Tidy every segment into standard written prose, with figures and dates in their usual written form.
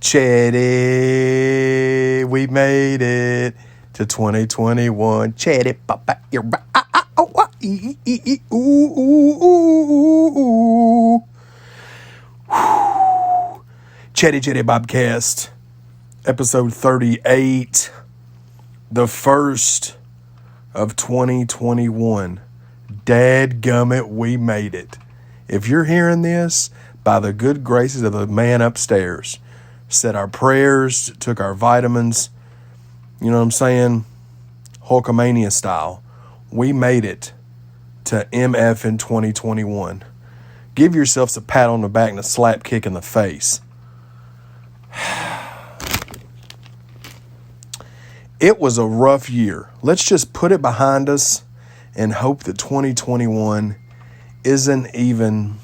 Chaddy, we made it to 2021. Chaddy Bobcast, Chaddy Bobcast, episode 38, the first of 2021. Dadgummit, we made it. If you're hearing this, by the good graces of the man upstairs, said our prayers, took our vitamins, you know what I'm saying? Hulkamania style. We made it to MF in 2021. Give yourselves a pat on the back and a slap kick in the face. It was a rough year. Let's just put it behind us and hope that 2021 isn't even,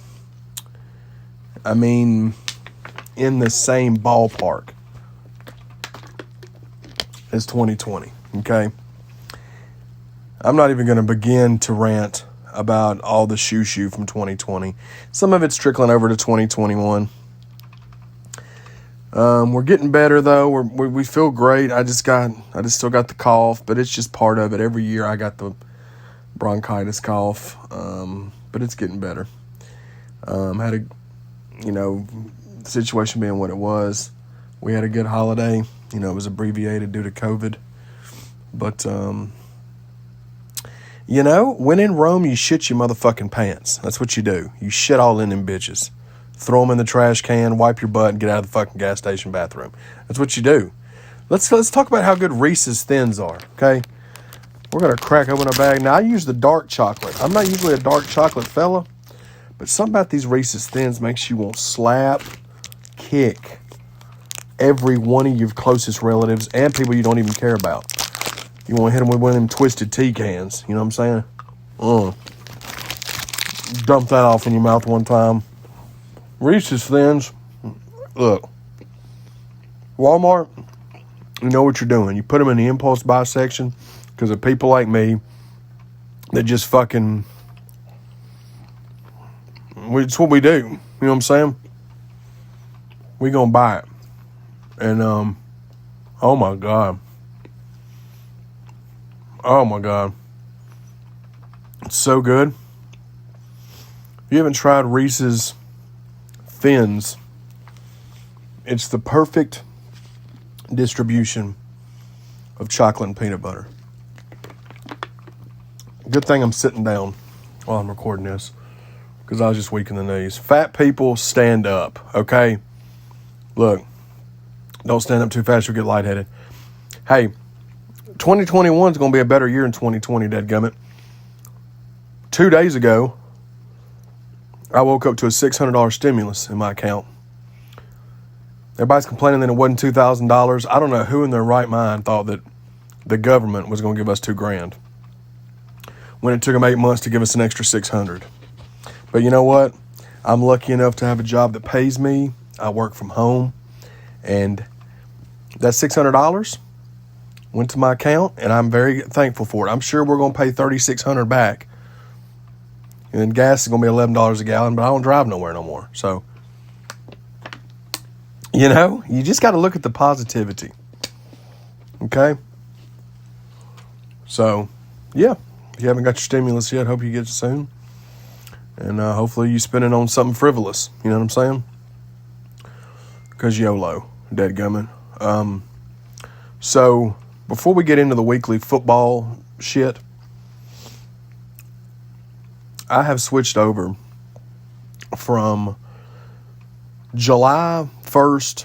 in the same ballpark as 2020, okay? I'm not even going to begin to rant about all the shoo-shoo from 2020. Some of it's trickling over to 2021. We're getting better, though. We feel great. I just still got the cough, but it's just part of it. Every year I got the bronchitis cough, but it's getting better. Had a, situation being what it was, we had a good holiday. It was abbreviated due to COVID. But, when in Rome, you shit your motherfucking pants. That's what you do. You shit all in them bitches. Throw them in the trash can, wipe your butt, and get out of the fucking gas station bathroom. That's what you do. Let's talk about how good Reese's Thins are, okay? We're going to crack open a bag. Now, I use the dark chocolate. I'm not usually a dark chocolate fella, but something about these Reese's Thins makes you want to slap, kick every one of your closest relatives and people you don't even care about. You want to hit them with one of them twisted tea cans. You know what I'm saying? Dump that off in your mouth one time. Reese's Thins, look, Walmart, you know what you're doing. You put them in the impulse buy section because of people like me that just fucking, it's what we do. You know what I'm saying? We gonna buy it. And, oh my God. Oh my God. It's so good. If you haven't tried Reese's Thins, it's the perfect distribution of chocolate and peanut butter. Good thing I'm sitting down while I'm recording this, because I was just weak in the knees. Fat people, stand up, okay? Look, don't stand up too fast, you'll get lightheaded. Hey, 2021 is going to be a better year than 2020, dadgummit. 2 days ago, I woke up to a $600 stimulus in my account. Everybody's complaining that it wasn't $2,000. I don't know who in their right mind thought that the government was going to give us $2,000 when it took them 8 months to give us an extra $600. But you know what? I'm lucky enough to have a job that pays me. I work from home, and that $600 went to my account, and I'm very thankful for it. I'm sure we're going to pay $3,600 back. And then gas is going to be $11 a gallon, but I don't drive nowhere no more. So, you just got to look at the positivity. Okay? So, yeah. If you haven't got your stimulus yet, hope you get it soon. And hopefully you spend it on something frivolous. You know what I'm saying? Because YOLO, dadgummit. So, before we get into the weekly football shit, I have switched over from July 1st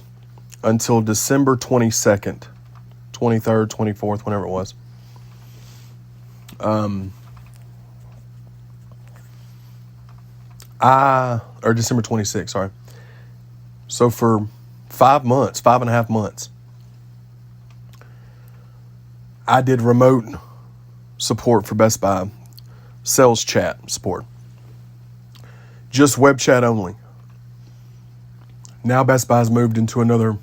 until December 22nd, 23rd, 24th, whenever it was. Or December 26th, sorry. So for 5.5 months, I did remote support for Best Buy. Sales chat support. Just web chat only. Now Best Buy's moved into another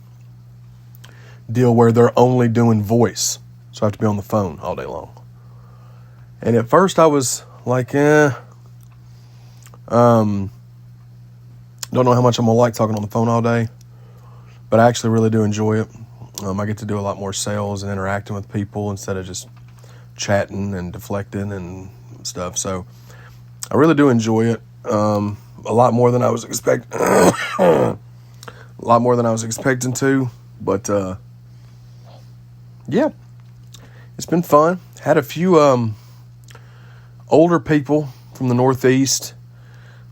deal where they're only doing voice. So I have to be on the phone all day long. And at first I was like, don't know how much I'm going to like talking on the phone all day. but I actually really do enjoy it. I get to do a lot more sales and interacting with people instead of just chatting and deflecting and stuff. So I really do enjoy it. A lot more than I was a lot more than I was expecting to, but yeah, it's been fun. Had a few older people from the Northeast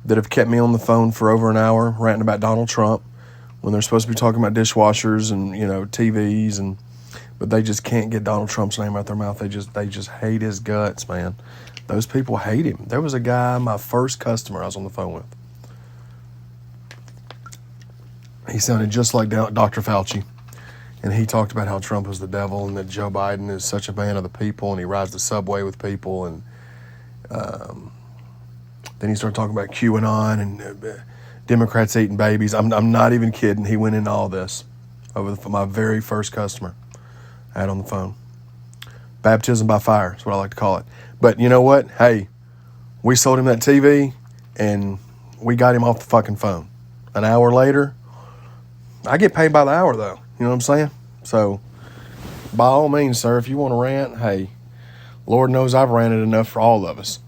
that have kept me on the phone for over an hour ranting about Donald Trump when they're supposed to be talking about dishwashers and, TVs, but they just can't get Donald Trump's name out their mouth. They just hate his guts, man. Those people hate him. There was a guy, my first customer I was on the phone with. He sounded just like Dr. Fauci. And he talked about how Trump was the devil and that Joe Biden is such a man of the people and he rides the subway with people. And then he started talking about QAnon and Democrats eating babies. I'm not even kidding. He went into all this over my very first customer I had on the phone. Baptism by fire is what I like to call it. But you know what? Hey, we sold him that TV and we got him off the fucking phone. An hour later, I get paid by the hour though. You know what I'm saying? So, by all means, sir, if you want to rant, hey, Lord knows I've ranted enough for all of us.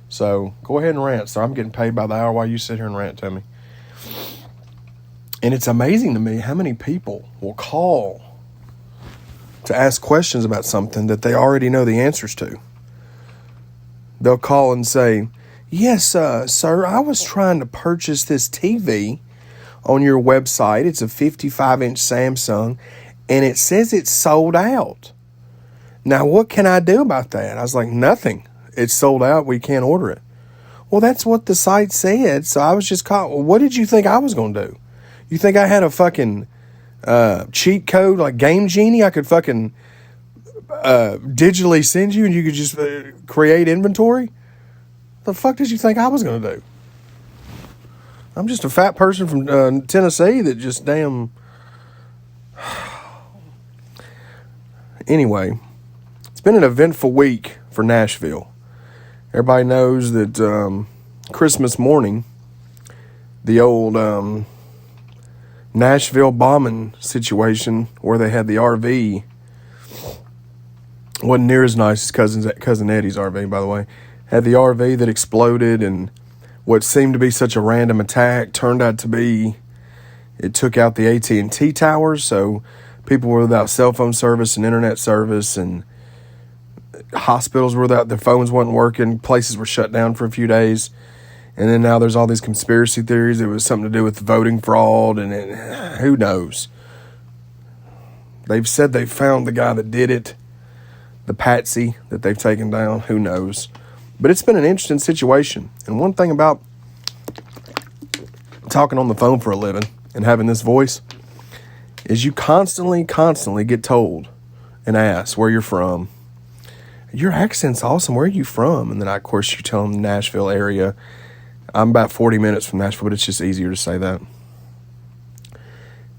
So, go ahead and rant, sir. I'm getting paid by the hour while you sit here and rant to me. And it's amazing to me how many people will call to ask questions about something that they already know the answers to. They'll call and say, yes, sir, I was trying to purchase this TV on your website. It's a 55-inch Samsung, and it says it's sold out. Now, what can I do about that? I was like, nothing. It's sold out. We can't order it. Well, that's what the site said, so I was just caught. Well, what did you think I was going to do? You think I had a fucking cheat code like Game Genie? I could fucking digitally send you and you could just create inventory? The fuck did you think I was going to do? I'm just a fat person from Tennessee that just damn... Anyway, it's been an eventful week for Nashville. Everybody knows that Christmas morning, the old Nashville bombing situation where they had the RV wasn't near as nice as Cousin Eddie's RV, by the way. Had the RV that exploded, and what seemed to be such a random attack turned out to be, it took out the AT&T towers, so people were without cell phone service and internet service, and hospitals were without, their phones wasn't working, places were shut down for a few days, and then now there's all these conspiracy theories. It was something to do with voting fraud, and who knows? They've said they found the guy that did it, the patsy that they've taken down. Who knows? But it's been an interesting situation. And one thing about talking on the phone for a living and having this voice is you constantly get told and asked where you're from. Your accent's awesome. Where are you from? And then, of course, you tell them the Nashville area. I'm about 40 minutes from Nashville, but it's just easier to say that.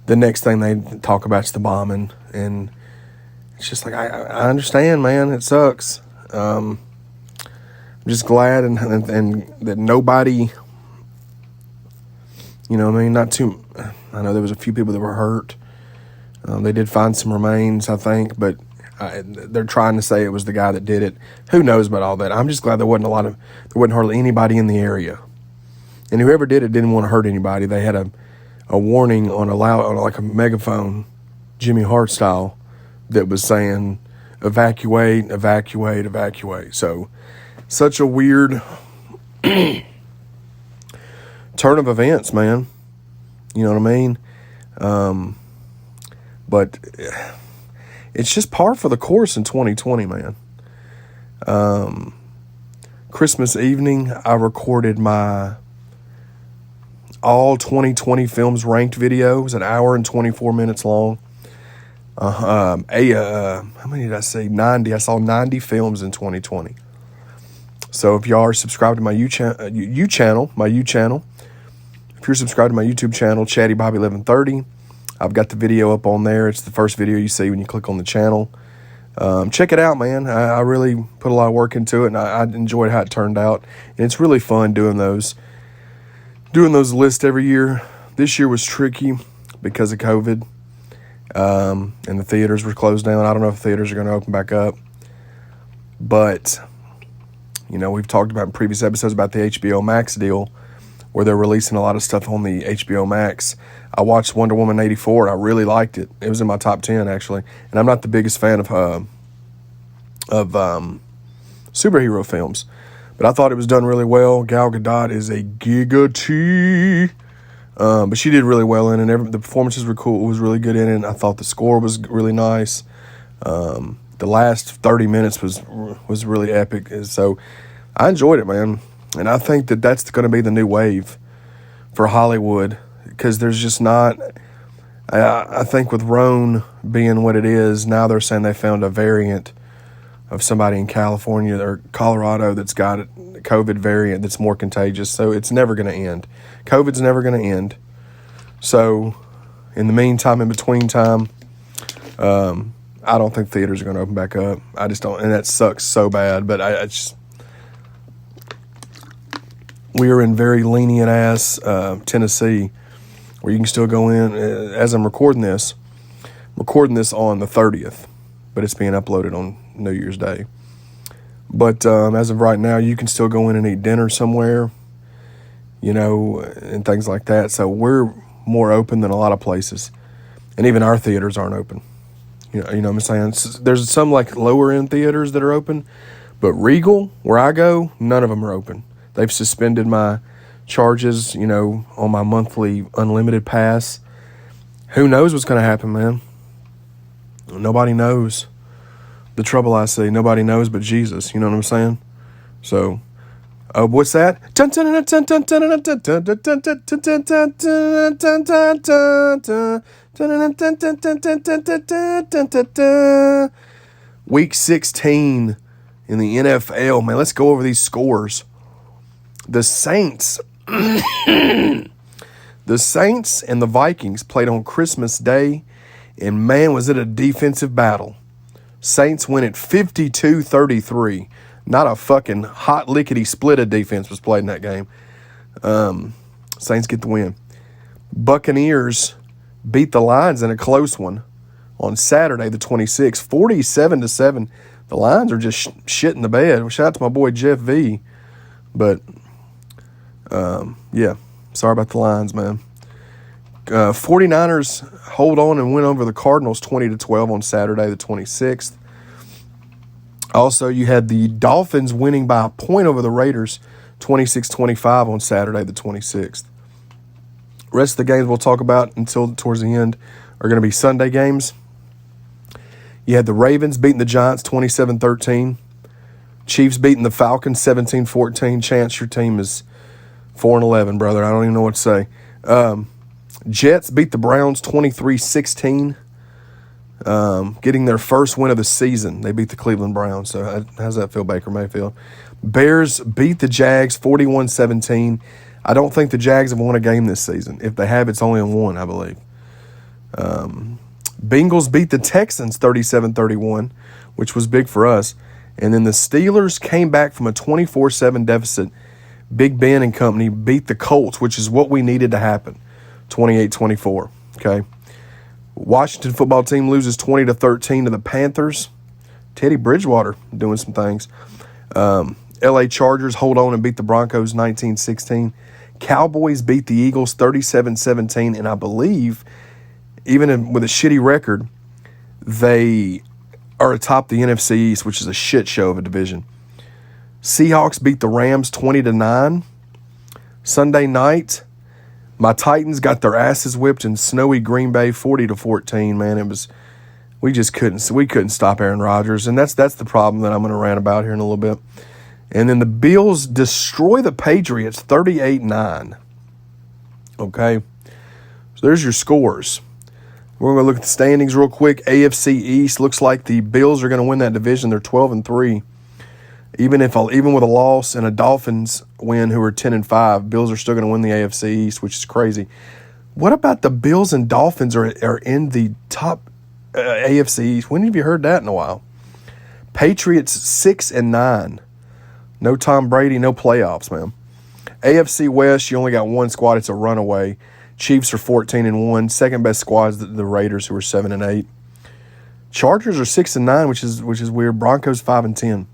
The next thing they talk about is the bombing. And it's just like, I understand, man. It sucks. I'm just glad and that nobody, you know what I mean? I know there was a few people that were hurt. They did find some remains, I think, but they're trying to say it was the guy that did it. Who knows about all that? I'm just glad there wasn't hardly anybody in the area. And whoever did it didn't want to hurt anybody. They had a warning on like a megaphone, Jimmy Hart style, that was saying, evacuate, evacuate, evacuate. So, such a weird turn of events, man. You know what I mean? But it's just par for the course in 2020, man. Christmas evening, I recorded my all 2020 films ranked video. It was an hour and 24 minutes long. How many did I say? 90. I saw 90 films in 2020. So if y'all are subscribed to my U channel, if you're subscribed to my YouTube channel, Chaddy Bobby 1130, I've got the video up on there. It's the first video you see when you click on the channel. Check it out, man. I really put a lot of work into it, and I enjoyed how it turned out. And it's really fun doing those lists every year. This year was tricky because of COVID, and the theaters were closed down. I don't know if theaters are going to open back up. But, we've talked about in previous episodes about the HBO Max deal where they're releasing a lot of stuff on the HBO Max. I watched Wonder Woman 84. I really liked it. It was in my top 10, actually. And I'm not the biggest fan of superhero films. But I thought it was done really well. Gal Gadot is a Giga T. But she did really well in it. The performances were cool. It was really good in it. I thought the score was really nice. The last 30 minutes was really epic. And so I enjoyed it, man. And I think that that's going to be the new wave for Hollywood, because there's just not. I think with Rhone being what it is, now they're saying they found a variant of somebody in California or Colorado that's got a COVID variant that's more contagious. So it's never going to end. COVID's never going to end. So in the meantime, in between time, I don't think theaters are going to open back up. I just don't, and that sucks so bad. But we are in very lenient ass Tennessee, where you can still go in. As I'm recording this on the 30th, but it's being uploaded on New Year's Day. But as of right now, you can still go in and eat dinner somewhere, and things like that. So we're more open than a lot of places, and even our theaters aren't open. You know what I'm saying? There's some like lower end theaters that are open, but Regal, where I go, none of them are open. They've suspended my charges, on my monthly unlimited pass. Who knows what's going to happen, man? Nobody knows. The trouble I see, nobody knows but Jesus. You know what I'm saying? So, what's that? Week 16 in the NFL, man. Let's go over these scores. The Saints and the Vikings played on Christmas Day, and man, was it a defensive battle. Saints win at 52-33. Not a fucking hot lickety split of defense was played in that game. Saints get the win. Buccaneers beat the Lions in a close one on Saturday the 26th, 47-7. The Lions are just shit in the bed. Shout out to my boy Jeff V. But, yeah, sorry about the Lions, man. 49ers hold on and win over the Cardinals 20-12 on Saturday the 26th. Also, you had the Dolphins winning by a point over the Raiders 26-25 on Saturday the 26th. Rest of the games we'll talk about until towards the end are going to be Sunday games. You had the Ravens beating the Giants 27-13. Chiefs beating the Falcons 17-14. Chance, your team is 4-11, brother. I don't even know what to say. Jets beat the Browns 23-16, getting their first win of the season. They beat the Cleveland Browns. So how's that feel, Baker Mayfield? Bears beat the Jags 41-17. I don't think the Jags have won a game this season. If they have, it's only in one, I believe. Bengals beat the Texans 37-31, which was big for us. And then the Steelers came back from a 24-7 deficit. Big Ben and company beat the Colts, which is what we needed to happen, 28-24. Okay. Washington football team loses 20-13 to the Panthers. Teddy Bridgewater doing some things. LA Chargers hold on and beat the Broncos 19-16. Cowboys beat the Eagles 37-17, and I believe, even with a shitty record, they are atop the NFC East, which is a shit show of a division. Seahawks beat the Rams 20-9. Sunday night, my Titans got their asses whipped in snowy Green Bay 40-14. Man, we couldn't stop Aaron Rodgers, and that's the problem that I'm going to rant about here in a little bit. And then the Bills destroy the Patriots 38-9. Okay? So there's your scores. We're going to look at the standings real quick. AFC East looks like the Bills are going to win that division. They're 12-3. Even with a loss and a Dolphins win who are 10-5, Bills are still going to win the AFC East, which is crazy. What about the Bills and Dolphins are in the top AFC East? When have you heard that in a while? Patriots 6-9. No Tom Brady, no playoffs, man. AFC West, you only got one squad. It's a runaway. Chiefs are 14-1. Second best squad is the Raiders, who are 7-8. Chargers are 6-9, which is weird. Broncos 5-10.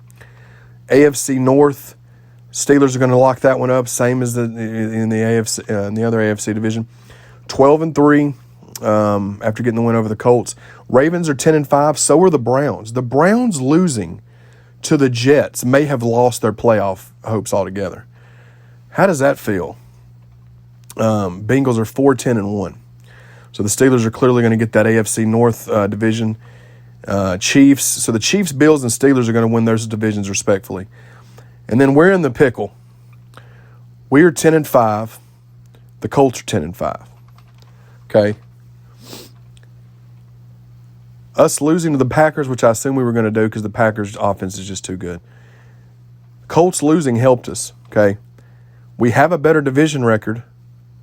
AFC North, Steelers are going to lock that one up, same as in the AFC in the other AFC division. 12-3 after getting the win over the Colts. Ravens are 10-5. So are the Browns. The Browns losing to the Jets may have lost their playoff hopes altogether. How does that feel? Bengals are 4-10-1. So the Steelers are clearly going to get that AFC North division. Chiefs. So the Chiefs, Bills, and Steelers are going to win those divisions respectfully. And then we're in the pickle. We are 10-5. The Colts are 10-5. Okay. Us losing to the Packers, which I assume we were going to do because the Packers' offense is just too good. Colts losing helped us. Okay. We have a better division record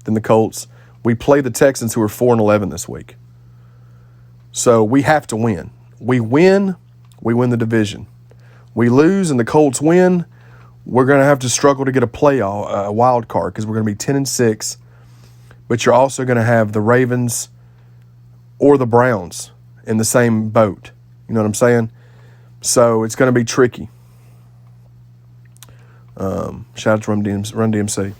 than the Colts. We play the Texans, who are 4-11 this week. So we have to win. We win the division. We lose and the Colts win, we're going to have to struggle to get a wild card, because we're going to be 10-6. But you're also going to have the Ravens or the Browns in the same boat. You know what I'm saying? So it's going to be tricky. Shout out to Run DMC.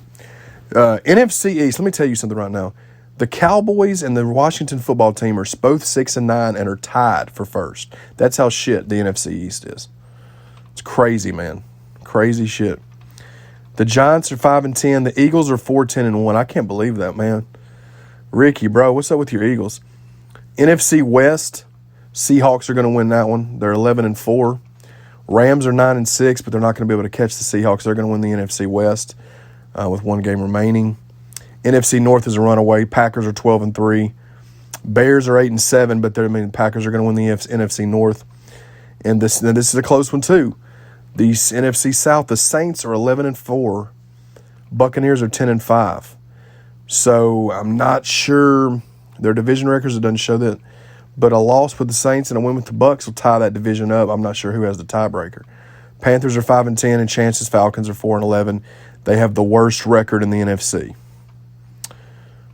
NFC East, let me tell you something right now. The Cowboys and the Washington football team are both 6-9 and are tied for first. That's how shit the NFC East is. It's crazy, man. Crazy shit. The Giants are 5-10. The Eagles are 4-10-1. I can't believe that, man. Ricky, bro, what's up with your Eagles? NFC West, Seahawks are going to win that one. They're 11-4. Rams are 9-6, but they're not going to be able to catch the Seahawks. They're going to win the NFC West with one game remaining. NFC North is a runaway. Packers are 12-3. Bears are 8-7, but Packers are going to win the NFC North. And this is a close one too. The NFC South, the Saints are 11-4. Buccaneers are 10-5. So I'm not sure. Their division records, it doesn't show that. But a loss with the Saints and a win with the Bucs will tie that division up. I'm not sure who has the tiebreaker. Panthers are 5-10, and Chance's Falcons are 4-11. They have the worst record in the NFC.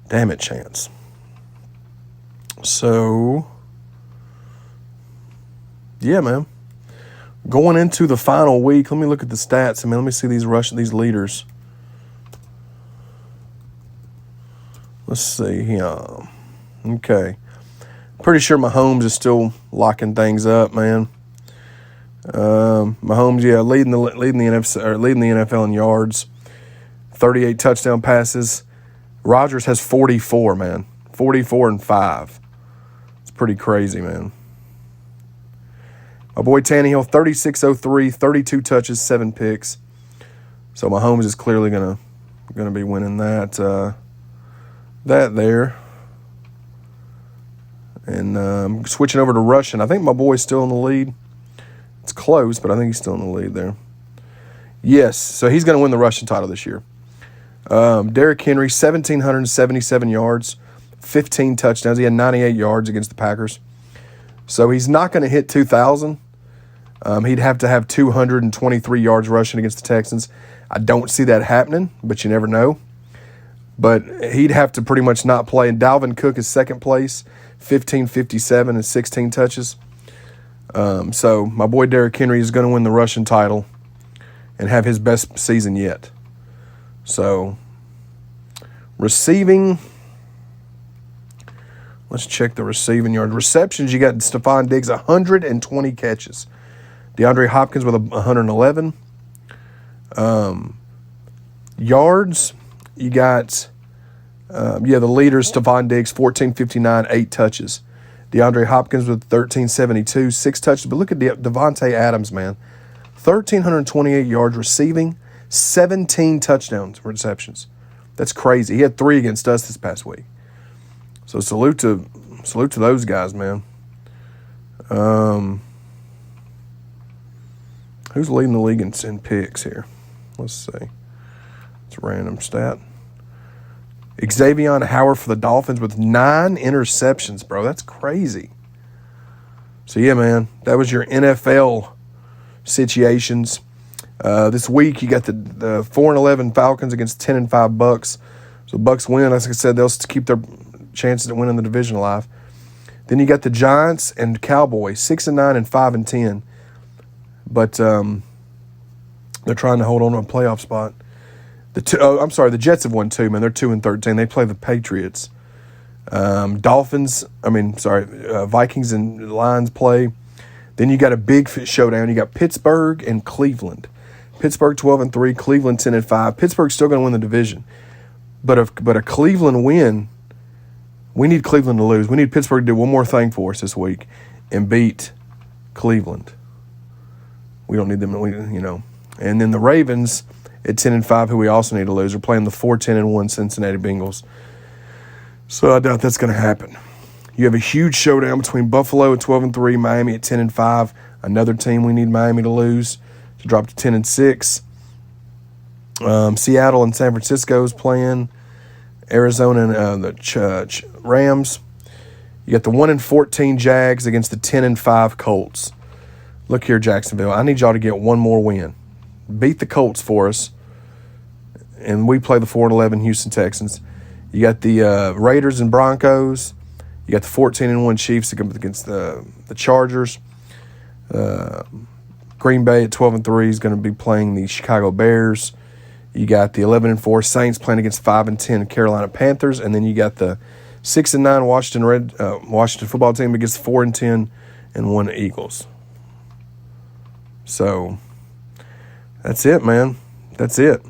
Damn it, Chance. So, yeah, man. Going into the final week, let me look at the stats. Let me see these leaders. Let's see here. Okay. Pretty sure Mahomes is still locking things up, man. Mahomes, leading the NFC or leading the NFL in yards. 38 touchdown passes. Rodgers has 44, man. 44-5. It's pretty crazy, man. My boy Tannehill, 36-03, 32 touches, 7 picks. So Mahomes is clearly gonna be winning that there. And switching over to rushing, I think my boy's still in the lead. It's close, but I think he's still in the lead there. Yes, so he's going to win the rushing title this year. Derrick Henry, 1,777 yards, 15 touchdowns. He had 98 yards against the Packers. So he's not going to hit 2,000. He'd have to have 223 yards rushing against the Texans. I don't see that happening, but you never know. But he'd have to pretty much not play. And Dalvin Cook is second place, 1,557 and 16 touches. So my boy Derrick Henry is going to win the rushing title and have his best season yet. So receiving, let's check the receiving yard. Receptions, you got Stephon Diggs, 120 catches. DeAndre Hopkins with 111. Yards, you got, the leaders, Stephon Diggs, 1,459, 8 touches. DeAndre Hopkins with 1,372, 6 touches. But look at Devontae Adams, man. 1,328 yards receiving, 17 touchdowns receptions. That's crazy. He had 3 against us this past week. So salute to those guys, man. Who's leading the league in picks here? Let's see. It's a random stat. Xavier Howard for the Dolphins with 9 interceptions, bro. That's crazy. So, yeah, man, that was your NFL situations. This week, you got the 4-11 Falcons against 10-5 Bucks. So Bucks win. Like I said, they'll keep their chances of winning the division alive. Then you got the Giants and Cowboys, 6-9 and 5-10. But they're trying to hold on to a playoff spot. The Jets have won 2, man. They're 2-13. They play the Patriots. Vikings and Lions play. Then you got a big showdown. You got Pittsburgh and Cleveland. Pittsburgh 12-3, Cleveland 10-5. Pittsburgh's still going to win the division. But a Cleveland win, we need Cleveland to lose. We need Pittsburgh to do one more thing for us this week and beat Cleveland. We don't need them, And then the Ravens at 10-5, who we also need to lose, are playing the 4-10-1 Cincinnati Bengals. So I doubt that's going to happen. You have a huge showdown between Buffalo at 12-3, Miami at 10-5. Another team we need Miami to lose to drop to 10-6. Seattle and San Francisco is playing. Arizona and the Rams. You got the 1-14 Jags against the 10-5 Colts. Look here, Jacksonville. I need y'all to get one more win. Beat the Colts for us. And we play the 4-11 Houston Texans. You got the Raiders and Broncos. You got the 14-1 Chiefs against the Chargers. Green Bay at 12-3 is going to be playing the Chicago Bears. You got the 11-4 Saints playing against 5-10 Carolina Panthers, and then you got the 6-9 Washington football team against 4-10 and 1 Eagles. So that's it, man. That's it.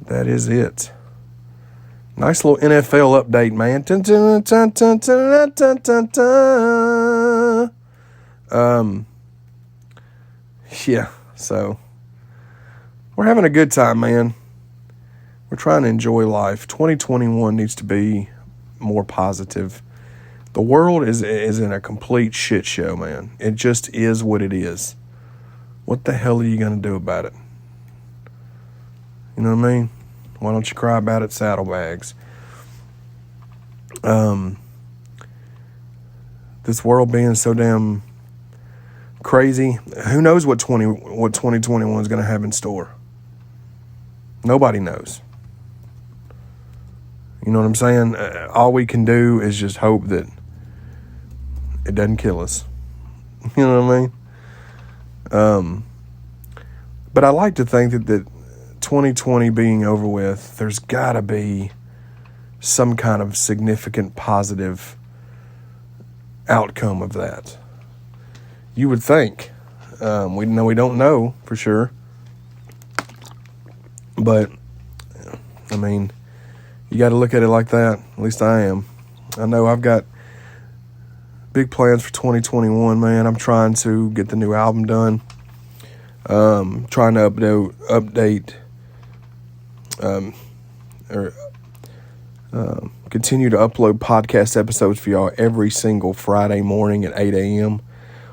That is it. Nice little NFL update, man. Yeah, so we're having a good time, man. We're trying to enjoy life. 2021 needs to be more positive. The world is in a complete shit show, man. It just is what it is. What the hell are you going to do about it? You know what I mean? Why don't you cry about it, saddlebags? This world being so damn crazy. Who knows what 2021 is going to have in store? Nobody knows. You know what I'm saying? All we can do is just hope that it doesn't kill us. You know what I mean? But I like to think that 2020 being over with, there's got to be some kind of significant positive outcome of that. You would think. We don't know for sure. But, I mean, you got to look at it like that. At least I am. I know I've got big plans for 2021, man. I'm trying to get the new album done. Trying to continue to upload podcast episodes for y'all every single Friday morning at 8 a.m.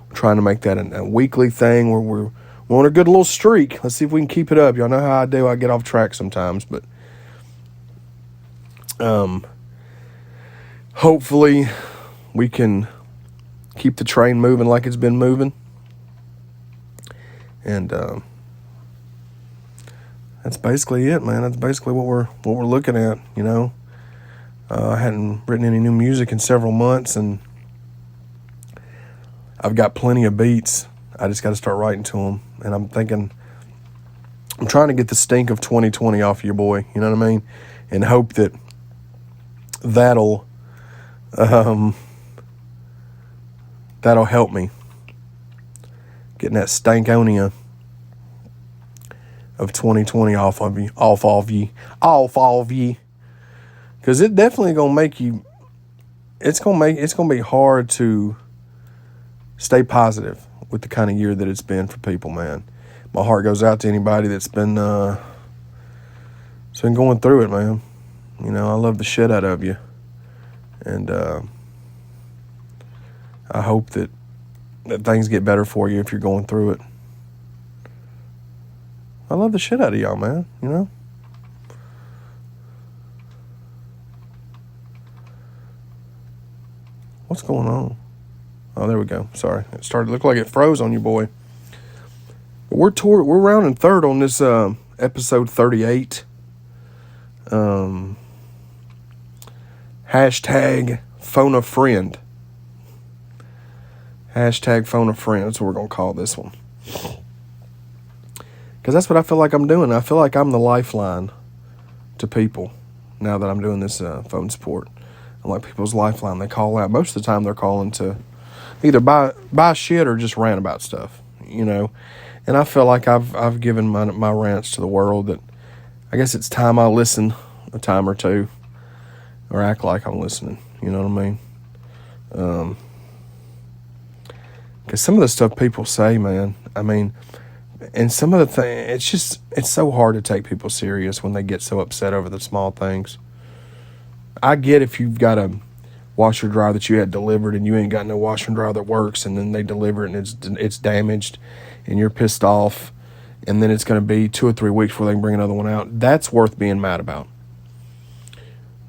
We're trying to make that a weekly thing where we're on a good little streak. Let's see if we can keep it up. Y'all know how I do. I get off track sometimes, but hopefully we can keep the train moving like it's been moving. And that's basically it, man. That's basically what we're looking at, you know. I hadn't written any new music in several months, and I've got plenty of beats. I just got to start writing to them. And I'm trying to get the stink of 2020 off of your boy, you know what I mean? And hope that'll help me. Getting that stankonia of 2020 off of you. Because it definitely gonna make you. It's gonna be hard to stay positive with the kind of year that it's been for people, man. My heart goes out to anybody that's been going through it, man. You know, I love the shit out of you, and I hope that things get better for you if you're going through it. I love the shit out of y'all, man, you know? What's going on? Oh, there we go. Sorry. It started to look like it froze on you, boy. But we're rounding third on this episode 38. Hashtag phone a friend. Hashtag phone a friend. That's what we're going to call this one. Because that's what I feel like I'm doing. I feel like I'm the lifeline to people now that I'm doing this phone support. I'm like people's lifeline. They call out. Most of the time they're calling to either buy shit or just rant about stuff, you know. And I feel like I've given my rants to the world that I guess it's time I listen a time or two or act like I'm listening. You know what I mean? Because some of the stuff people say, man, I mean, and some of the things, it's so hard to take people serious when they get so upset over the small things. I get if you've got a washer dryer that you had delivered and you ain't got no washer and dryer that works, and then they deliver it and it's damaged and you're pissed off, and then it's going to be 2 or 3 weeks before they can bring another one out. That's worth being mad about.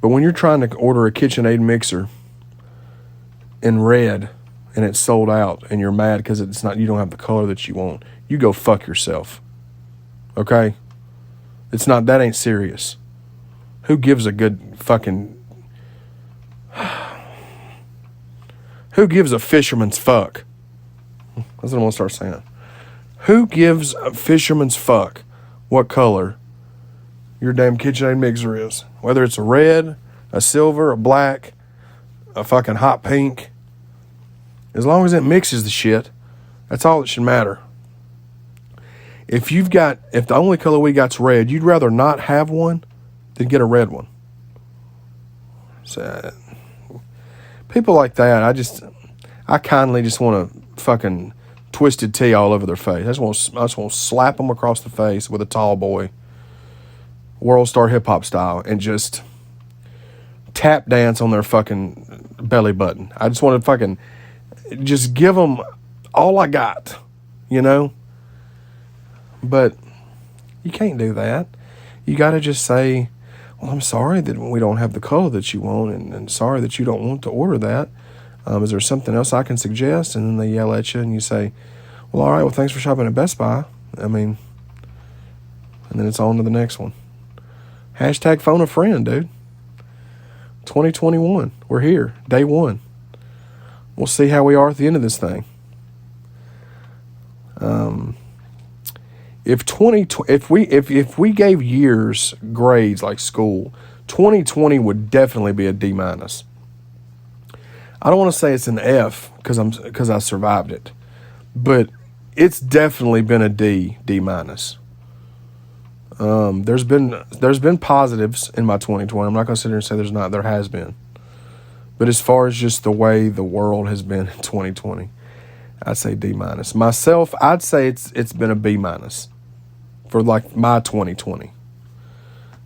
But when you're trying to order a KitchenAid mixer in red and it's sold out and you're mad because you don't have the color that you want, you go fuck yourself. Okay? That ain't serious. Who gives a good fucking... Who gives a fisherman's fuck? That's what I'm going to start saying. Who gives a fisherman's fuck what color your damn KitchenAid mixer is? Whether it's a red, a silver, a black, a fucking hot pink. As long as it mixes the shit, that's all that should matter. If the only color we got's red, you'd rather not have one than get a red one. So, people like that, I kindly just want to fucking Twisted Tea all over their face. I just want to slap them across the face with a tall boy, world star hip hop style, and just tap dance on their fucking belly button. I just want to fucking just give them all I got, you know? But you can't do that. You got to just say, well, I'm sorry that we don't have the color that you want, and sorry that you don't want to order that. Is there something else I can suggest? And then they yell at you and you say, well, all right, well, thanks for shopping at Best Buy. I mean, and then it's on to the next one. Hashtag phone a friend, dude. 2021. We're here. Day one. We'll see how we are at the end of this thing. If we gave years grades like school, 2020 would definitely be a D-. I don't want to say it's an F because I survived it, but it's definitely been a D-. There's been positives in my 2020. I'm not going to sit here and say there's not. There has been, but as far as just the way the world has been in 2020, I'd say D-. Myself, I'd say it's been a B- for like my 2020,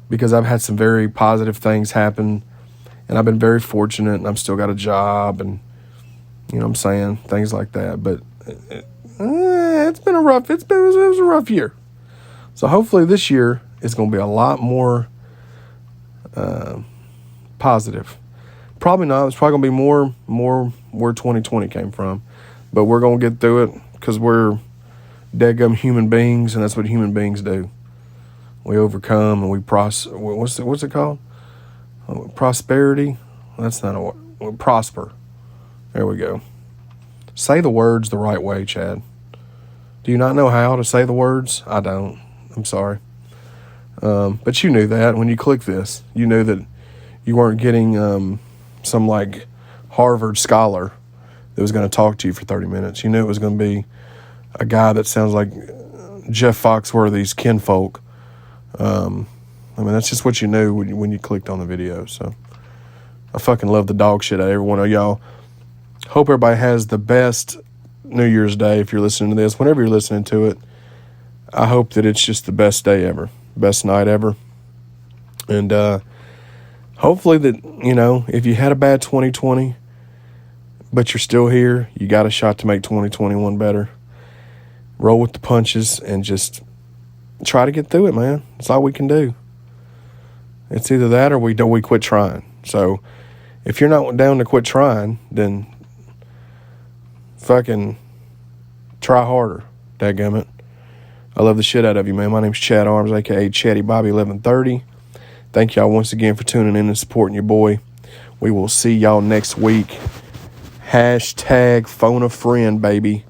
because I've had some very positive things happen. And I've been very fortunate, and I've still got a job, and, you know what I'm saying, things like that. But it's been a rough, it was a rough year. So hopefully this year is going to be a lot more positive. Probably not. It's probably going to be more where 2020 came from. But we're going to get through it because we're deadgum human beings, and that's what human beings do. We overcome, and we what's it called? Prosperity? That's not a word. Prosper. There we go. Say the words the right way, Chad. Do you not know how to say the words? I don't. I'm sorry. But you knew that when you clicked this. You knew that you weren't getting some like Harvard scholar that was going to talk to you for 30 minutes. You knew it was going to be a guy that sounds like Jeff Foxworthy's kinfolk. I mean, that's just what you knew when you clicked on the video. So I fucking love the dog shit out of every one of y'all. Hope everybody has the best New Year's Day if you're listening to this. Whenever you're listening to it, I hope that it's just the best day ever. Best night ever. And hopefully that, you know, if you had a bad 2020, but you're still here, you got a shot to make 2021 better. Roll with the punches and just try to get through it, man. That's all we can do. It's either that or we quit trying. So if you're not down to quit trying, then fucking try harder, dadgummit. I love the shit out of you, man. My name's Chad Arms, a.k.a. Chaddy Bobby 1130. Thank y'all once again for tuning in and supporting your boy. We will see y'all next week. Hashtag phone a friend, baby.